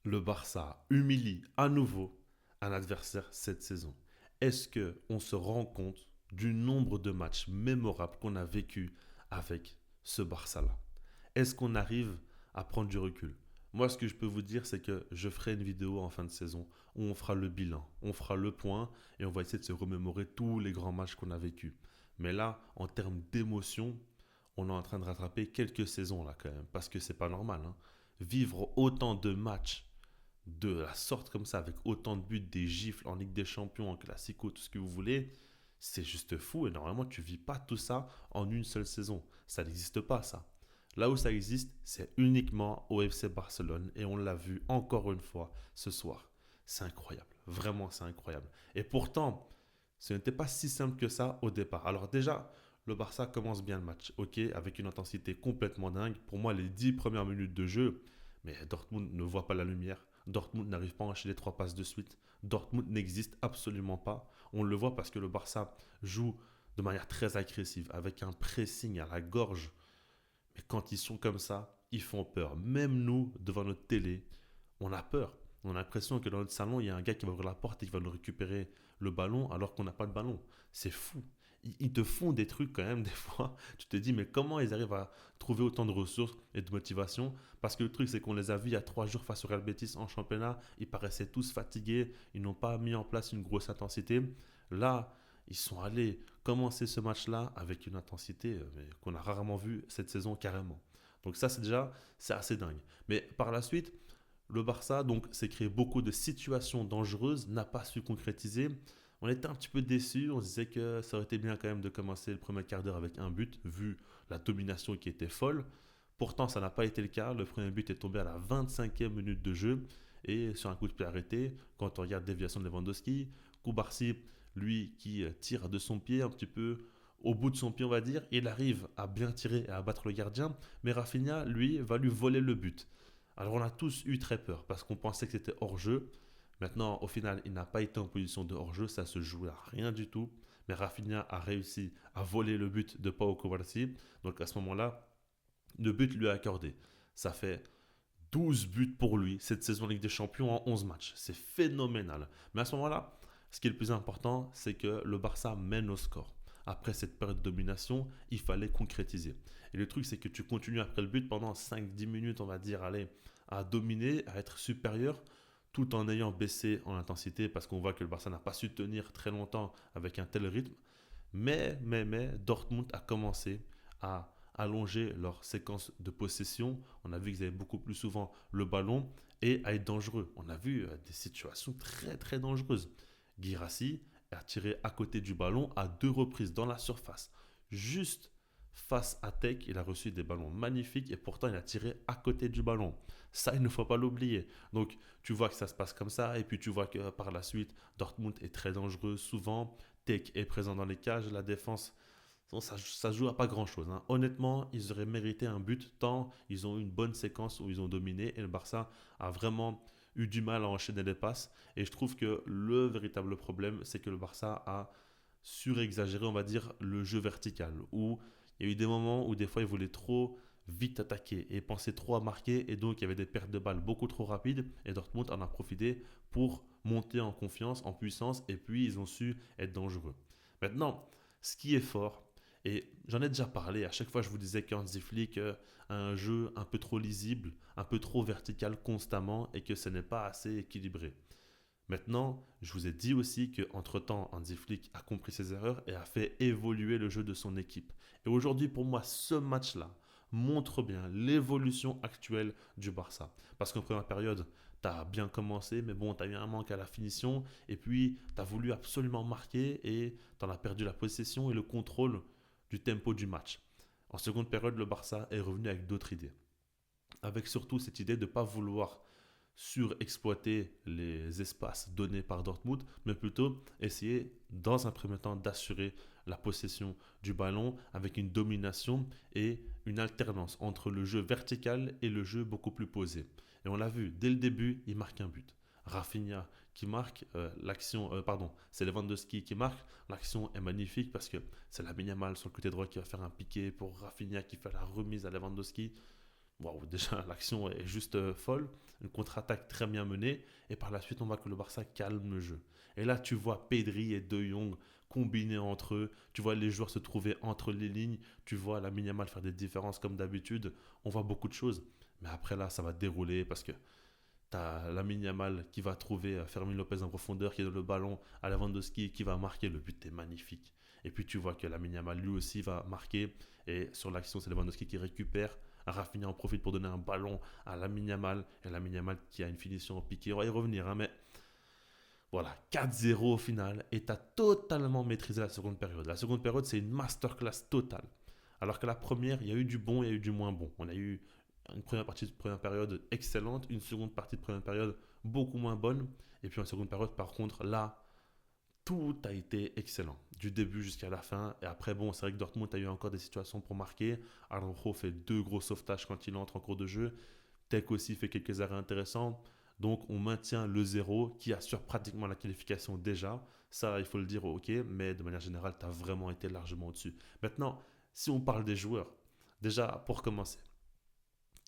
Le Barça humilie à nouveau un adversaire cette saison. Est-ce que on se rend compte du nombre de matchs mémorables qu'on a vécu avec ce Barça-là? Est-ce qu'on arrive à prendre du recul? Moi, ce que je peux vous dire, c'est que je ferai une vidéo en fin de saison où on fera le bilan, on fera le point et on va essayer de se remémorer tous les grands matchs qu'on a vécu. Mais là, en termes d'émotion, on est en train de rattraper quelques saisons là quand même, parce que c'est pas normal, hein. Vivre autant de matchs de la sorte comme ça, avec autant de buts, des gifles en Ligue des Champions, en Classico, tout ce que vous voulez, c'est juste fou. Et normalement, tu vis pas tout ça en une seule saison. Ça n'existe pas, ça. Là où ça existe, c'est uniquement au FC Barcelone. Et on l'a vu encore une fois ce soir. C'est incroyable. Vraiment, c'est incroyable. Et pourtant, ce n'était pas si simple que ça au départ. Alors déjà, le Barça commence bien le match, ok, avec une intensité complètement dingue. Pour moi, les 10 premières minutes de jeu, mais Dortmund ne voit pas la lumière. Dortmund n'arrive pas à enchaîner 3 passes de suite. Dortmund n'existe absolument pas. On le voit parce que le Barça joue de manière très agressive, avec un pressing à la gorge. Mais quand ils sont comme ça, ils font peur. Même nous, devant notre télé, on a peur. On a l'impression que dans notre salon, il y a un gars qui va ouvrir la porte et qui va nous récupérer le ballon alors qu'on n'a pas de ballon. C'est fou. Ils te font des trucs quand même des fois. Tu te dis mais comment ils arrivent à trouver autant de ressources et de motivation? Parce que le truc c'est qu'on les a vus il y a 3 jours face au Real Betis en championnat. Ils paraissaient tous fatigués. Ils n'ont pas mis en place une grosse intensité. Là, ils sont allés commencer ce match-là avec une intensité qu'on a rarement vue cette saison carrément. Donc ça c'est assez dingue. Mais par la suite, le Barça donc s'est créé beaucoup de situations dangereuses, n'a pas su concrétiser. On était un petit peu déçus, on se disait que ça aurait été bien quand même de commencer le premier quart d'heure avec un but, vu la domination qui était folle. Pourtant, ça n'a pas été le cas. Le premier but est tombé à la 25e minute de jeu et sur un coup de pied arrêté. Quand on regarde déviation de Lewandowski, Koubarsi, lui qui tire de son pied un petit peu au bout de son pied, on va dire, il arrive à bien tirer et à battre le gardien. Mais Rafinha, lui, va lui voler le but. Alors on a tous eu très peur parce qu'on pensait que c'était hors-jeu. Maintenant, au final, il n'a pas été en position de hors-jeu, ça se joue à rien du tout. Mais Rafinha a réussi à voler le but de Pau Kovacic. Donc à ce moment-là, le but lui est accordé. Ça fait 12 buts pour lui cette saison Ligue des Champions en 11 matchs. C'est phénoménal. Mais à ce moment-là, ce qui est le plus important, c'est que le Barça mène au score. Après cette période de domination, il fallait concrétiser. Et le truc, c'est que tu continues après le but pendant 5-10 minutes, on va dire, allez, à dominer, à être supérieur, tout en ayant baissé en intensité, parce qu'on voit que le Barça n'a pas su tenir très longtemps avec un tel rythme. Mais, Dortmund a commencé à allonger leur séquence de possession. On a vu qu'ils avaient beaucoup plus souvent le ballon et à être dangereux. On a vu des situations très très dangereuses. Guirassi a tiré à côté du ballon à 2 reprises dans la surface. Juste face à Tech, il a reçu des ballons magnifiques et pourtant il a tiré à côté du ballon. Ça, il ne faut pas l'oublier. Donc, tu vois que ça se passe comme ça et puis tu vois que par la suite, Dortmund est très dangereux souvent. Tech est présent dans les cages, la défense, ça joue à pas grand chose, hein. Honnêtement, ils auraient mérité un but tant ils ont eu une bonne séquence où ils ont dominé et le Barça a vraiment eu du mal à enchaîner les passes. Et je trouve que le véritable problème, c'est que le Barça a surexagéré, on va dire, le jeu vertical. Où il y a eu des moments où des fois ils voulaient trop vite attaquer et penser trop à marquer et donc il y avait des pertes de balles beaucoup trop rapides et Dortmund en a profité pour monter en confiance, en puissance et puis ils ont su être dangereux. Maintenant, ce qui est fort, et j'en ai déjà parlé, à chaque fois je vous disais qu'Hansi Flick a un jeu un peu trop lisible, un peu trop vertical constamment et que ce n'est pas assez équilibré. Maintenant, je vous ai dit aussi qu'entre-temps, Hansi Flick a compris ses erreurs et a fait évoluer le jeu de son équipe. Et aujourd'hui, pour moi, ce match-là montre bien l'évolution actuelle du Barça. Parce qu'en première période, tu as bien commencé, mais bon, tu as eu un manque à la finition. Et puis, tu as voulu absolument marquer et tu en as perdu la possession et le contrôle du tempo du match. En seconde période, le Barça est revenu avec d'autres idées. Avec surtout cette idée de ne pas vouloir surexploiter les espaces donnés par Dortmund, mais plutôt essayer dans un premier temps d'assurer la possession du ballon avec une domination et une alternance entre le jeu vertical et le jeu beaucoup plus posé. Et on l'a vu, dès le début, il marque un but. Rafinha qui marque c'est Lewandowski qui marque. L'action est magnifique parce que c'est la Yamal sur le côté droit qui va faire un piqué pour Rafinha qui fait la remise à Lewandowski. Waouh, déjà, l'action est juste folle. Une contre-attaque très bien menée. Et par la suite, on voit que le Barça calme le jeu. Et là, tu vois Pedri et De Jong combiner entre eux. Tu vois les joueurs se trouver entre les lignes. Tu vois Lamine Yamal faire des différences comme d'habitude. On voit beaucoup de choses. Mais après, là, ça va dérouler parce que tu as Lamine Yamal qui va trouver Fermin Lopez en profondeur, qui donne le ballon à Lewandowski qui va marquer. Le but est magnifique. Et puis tu vois que Lamine Yamal lui aussi va marquer. Et sur l'action, c'est Lewandowski qui récupère. Rafinha en profite pour donner un ballon à Lamine Yamal. Et Lamine Yamal qui a une finition en piqué. On va y revenir, hein, mais voilà, 4-0 au final. Et tu as totalement maîtrisé la seconde période. La seconde période, c'est une masterclass totale. Alors que la première, il y a eu du bon, il y a eu du moins bon. On a eu une première partie de première période excellente, une seconde partie de première période beaucoup moins bonne. Et puis en seconde période, par contre, là, tout a été excellent, du début jusqu'à la fin. Et après, bon, c'est vrai que Dortmund a eu encore des situations pour marquer. Araujo fait deux gros sauvetages quand il entre en cours de jeu. Tech aussi fait quelques arrêts intéressants. Donc on maintient le zéro qui assure pratiquement la qualification déjà. Ça, il faut le dire, ok, mais de manière générale, tu as vraiment été largement au-dessus. Maintenant, si on parle des joueurs, déjà pour commencer,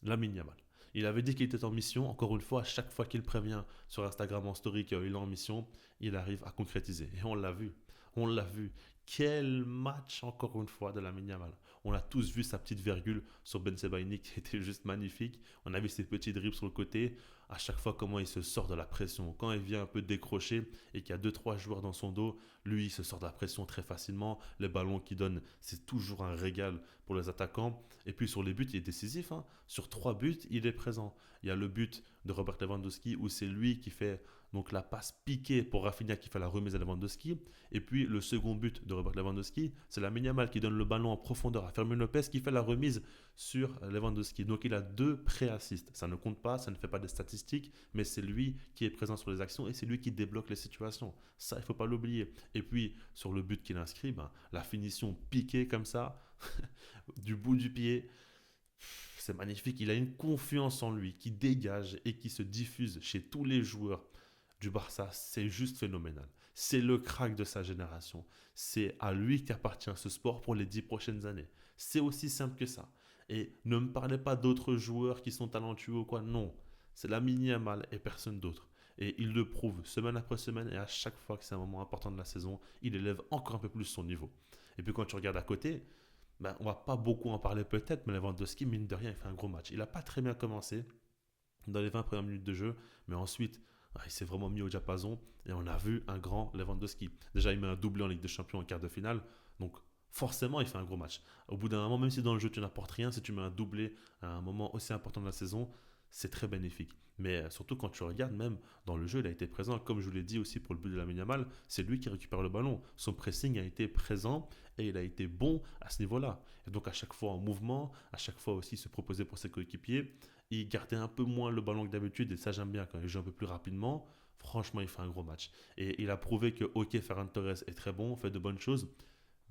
Lamine Yamal. Il avait dit qu'il était en mission. Encore une fois, à chaque fois qu'il prévient sur Instagram en story qu'il est en mission, il arrive à concrétiser. Et on l'a vu. On l'a vu. Quel match, encore une fois, de Lamine Yamal. On a tous vu sa petite virgule sur Ben Sebaini qui était juste magnifique. On a vu ses petits dribbles sur le côté. À chaque fois, comment il se sort de la pression. Quand il vient un peu décrocher et qu'il y a deux trois joueurs dans son dos, lui, il se sort de la pression très facilement. Les ballons qu'il donne, c'est toujours un régal pour les attaquants. Et puis sur les buts, il est décisif, hein. Sur 3 buts, il est présent. Il y a le but de Robert Lewandowski où c'est lui qui fait donc la passe piquée pour Rafinha qui fait la remise à Lewandowski. Et puis le second but de Robert Lewandowski, c'est la Yamal qui donne le ballon en profondeur à Fermin Lopez qui fait la remise sur Lewandowski. Donc il a deux pré-assists. Ça ne compte pas, ça ne fait pas des statistiques, mais c'est lui qui est présent sur les actions et c'est lui qui débloque les situations. Ça, il ne faut pas l'oublier. Et puis sur le but qu'il inscrit, ben, la finition piquée comme ça, du bout du pied, c'est magnifique. Il a une confiance en lui qui dégage et qui se diffuse chez tous les joueurs du Barça. C'est juste phénoménal. C'est le crack de sa génération. C'est à lui qu'appartient ce sport pour les 10 prochaines années. C'est aussi simple que ça. Et ne me parlez pas d'autres joueurs qui sont talentueux ou quoi. Non. C'est Lamine Yamal et personne d'autre. Et il le prouve semaine après semaine et à chaque fois que c'est un moment important de la saison, il élève encore un peu plus son niveau. Et puis quand tu regardes à côté, ben, on va pas beaucoup en parler peut-être, mais Lewandowski, mine de rien, il fait un gros match. Il n'a pas très bien commencé dans les 20 premières minutes de jeu, mais ensuite, il s'est vraiment mis au diapason et on a vu un grand Lewandowski. Déjà, il met un doublé en Ligue des Champions en quart de finale, donc forcément, il fait un gros match. Au bout d'un moment, même si dans le jeu tu n'apportes rien, si tu mets un doublé à un moment aussi important de la saison, c'est très bénéfique. Mais surtout quand tu regardes, même dans le jeu, il a été présent, comme je vous l'ai dit aussi pour le but de la Yamal, c'est lui qui récupère le ballon. Son pressing a été présent et il a été bon à ce niveau-là. Et donc à chaque fois en mouvement, à chaque fois aussi se proposer pour ses coéquipiers, il gardait un peu moins le ballon que d'habitude et ça j'aime bien quand il joue un peu plus rapidement. Franchement, il fait un gros match. Et il a prouvé que, ok, Ferran Torres est très bon, fait de bonnes choses,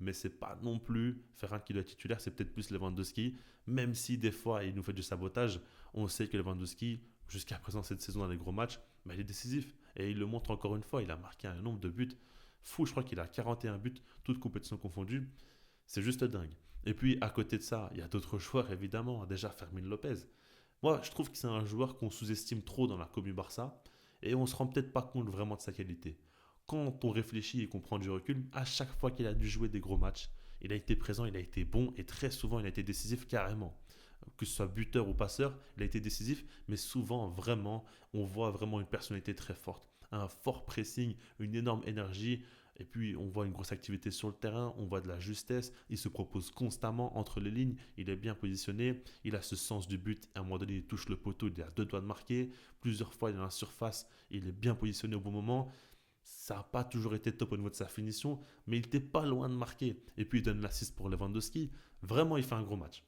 mais c'est pas non plus Ferran qui doit être titulaire, c'est peut-être plus Lewandowski, même si des fois il nous fait du sabotage. On sait que Lewandowski, jusqu'à présent cette saison dans les gros matchs, bah, il est décisif. Et il le montre encore une fois, il a marqué un nombre de buts fou, je crois qu'il a 41 buts, toutes compétitions confondues. C'est juste dingue. Et puis à côté de ça, il y a d'autres joueurs évidemment, déjà Fermin Lopez. Moi, je trouve que c'est un joueur qu'on sous-estime trop dans la commu Barça et on se rend peut-être pas compte vraiment de sa qualité. Quand on réfléchit et qu'on prend du recul, à chaque fois qu'il a dû jouer des gros matchs, il a été présent, il a été bon et très souvent il a été décisif carrément. Que ce soit buteur ou passeur, il a été décisif, mais souvent vraiment, on voit vraiment une personnalité très forte. Un fort pressing, une énorme énergie, et puis on voit une grosse activité sur le terrain, on voit de la justesse, il se propose constamment entre les lignes, il est bien positionné, il a ce sens du but, à un moment donné il touche le poteau, il est à deux doigts de marquer, plusieurs fois il est dans la surface, il est bien positionné au bon moment, ça n'a pas toujours été top au niveau de sa finition, mais il n'était pas loin de marquer. Et puis il donne l'assist pour Lewandowski, vraiment il fait un gros match.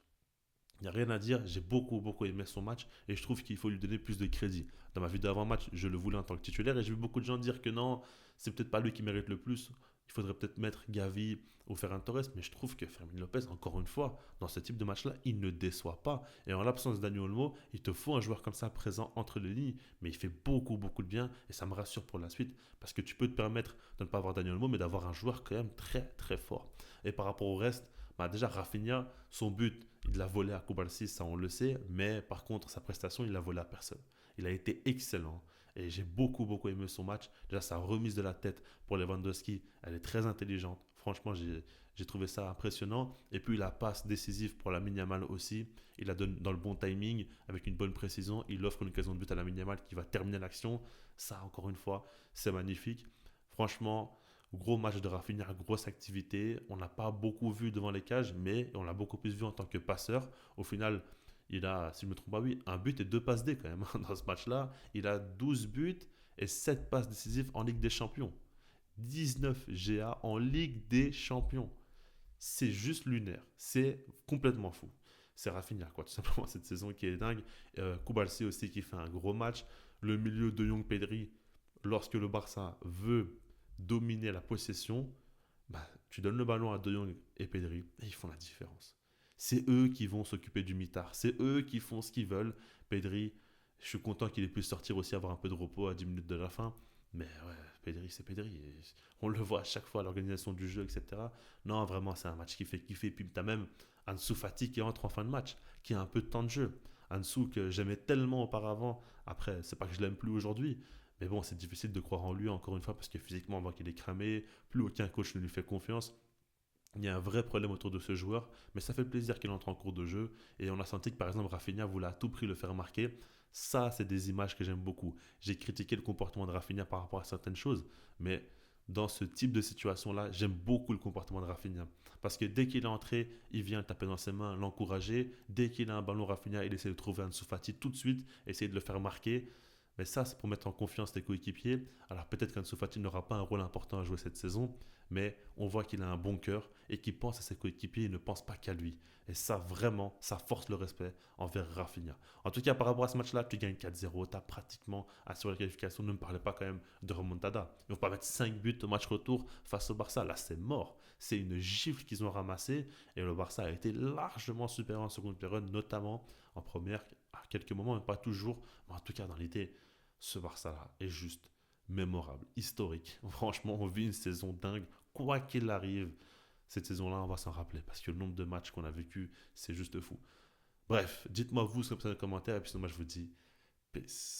Il n'y a rien à dire, j'ai beaucoup, beaucoup aimé son match et je trouve qu'il faut lui donner plus de crédit. Dans ma vidéo avant-match, je le voulais en tant que titulaire et j'ai vu beaucoup de gens dire que non, c'est peut-être pas lui qui mérite le plus. Il faudrait peut-être mettre Gavi ou Ferran Torres, mais je trouve que Fermin Lopez, encore une fois, dans ce type de match-là, il ne déçoit pas. Et en l'absence de Dani Olmo, il te faut un joueur comme ça présent entre les lignes, mais il fait beaucoup, beaucoup de bien et ça me rassure pour la suite parce que tu peux te permettre de ne pas avoir Dani Olmo, mais d'avoir un joueur quand même très, très fort. Et par rapport au reste, Bah, déjà, Rafinha, son but, il l'a volé à Koubalsi, ça on le sait, mais par contre, sa prestation, il l'a volé à personne. Il a été excellent et j'ai beaucoup, beaucoup aimé son match. Déjà, sa remise de la tête pour Lewandowski, elle est très intelligente. Franchement, j'ai trouvé ça impressionnant. Et puis la passe décisive pour la Yamal aussi. Il la donne dans le bon timing, avec une bonne précision. Il offre une occasion de but à la Yamal qui va terminer l'action. Ça, encore une fois, c'est magnifique. Franchement, gros match de Rafinha, grosse activité. On n'a pas beaucoup vu devant les cages, mais on l'a beaucoup plus vu en tant que passeur. Au final, il a, si je ne me trompe pas, oui, un but et deux passes D quand même dans ce match-là. Il a 12 buts et 7 passes décisives en Ligue des Champions. 19 GA en Ligue des Champions. C'est juste lunaire. C'est complètement fou. C'est Rafinha, quoi, tout simplement, cette saison qui est dingue. Koubalsi aussi qui fait un gros match. Le milieu de Young Pedri, lorsque le Barça veut dominer la possession, bah, tu donnes le ballon à De Jong et Pedri et ils font la différence. C'est eux qui vont s'occuper du mitard. C'est eux qui font ce qu'ils veulent. Pedri, je suis content qu'il ait pu sortir aussi, avoir un peu de repos à 10 minutes de la fin. Mais ouais, Pedri, c'est Pedri. Et on le voit à chaque fois, l'organisation du jeu, etc. Non, vraiment, c'est un match qui fait kiffer. Puis tu as même Ansu Fati qui entre en fin de match, qui a un peu de temps de jeu. Ansu que j'aimais tellement auparavant. Après, c'est pas que je l'aime plus aujourd'hui. Mais bon, c'est difficile de croire en lui, encore une fois, parce que physiquement, on voit qu'il est cramé. Plus aucun coach ne lui fait confiance. Il y a un vrai problème autour de ce joueur, mais ça fait plaisir qu'il entre en cours de jeu. Et on a senti que par exemple Rafinha voulait à tout prix le faire marquer. Ça, c'est des images que j'aime beaucoup. J'ai critiqué le comportement de Rafinha par rapport à certaines choses, mais dans ce type de situation-là, j'aime beaucoup le comportement de Rafinha. Parce que dès qu'il est entré, il vient taper dans ses mains, l'encourager. Dès qu'il a un ballon, Rafinha, il essaie de trouver un Fati tout de suite, essayer de le faire marquer. Mais ça, c'est pour mettre en confiance les coéquipiers. Alors peut-être qu'Ansu Fati n'aura pas un rôle important à jouer cette saison, mais on voit qu'il a un bon cœur et qu'il pense à ses coéquipiers et ne pense pas qu'à lui. Et ça, vraiment, ça force le respect envers Rafinha. En tout cas, par rapport à ce match-là, tu gagnes 4-0, tu as pratiquement assuré la qualification. Ne me parlez pas quand même de remontada. Ils ne vont pas mettre 5 buts au match retour face au Barça. Là, c'est mort. C'est une gifle qu'ils ont ramassée et le Barça a été largement supérieur en seconde période, notamment en première, à quelques moments, mais pas toujours. Mais en tout cas, dans l'idée, ce Barça-là est juste mémorable, historique. Franchement, on vit une saison dingue, quoi qu'il arrive. Cette saison-là, on va s'en rappeler parce que le nombre de matchs qu'on a vécu, c'est juste fou. Bref, dites-moi vous ce que vous pensez dans les commentaires et puis sinon, moi je vous dis peace.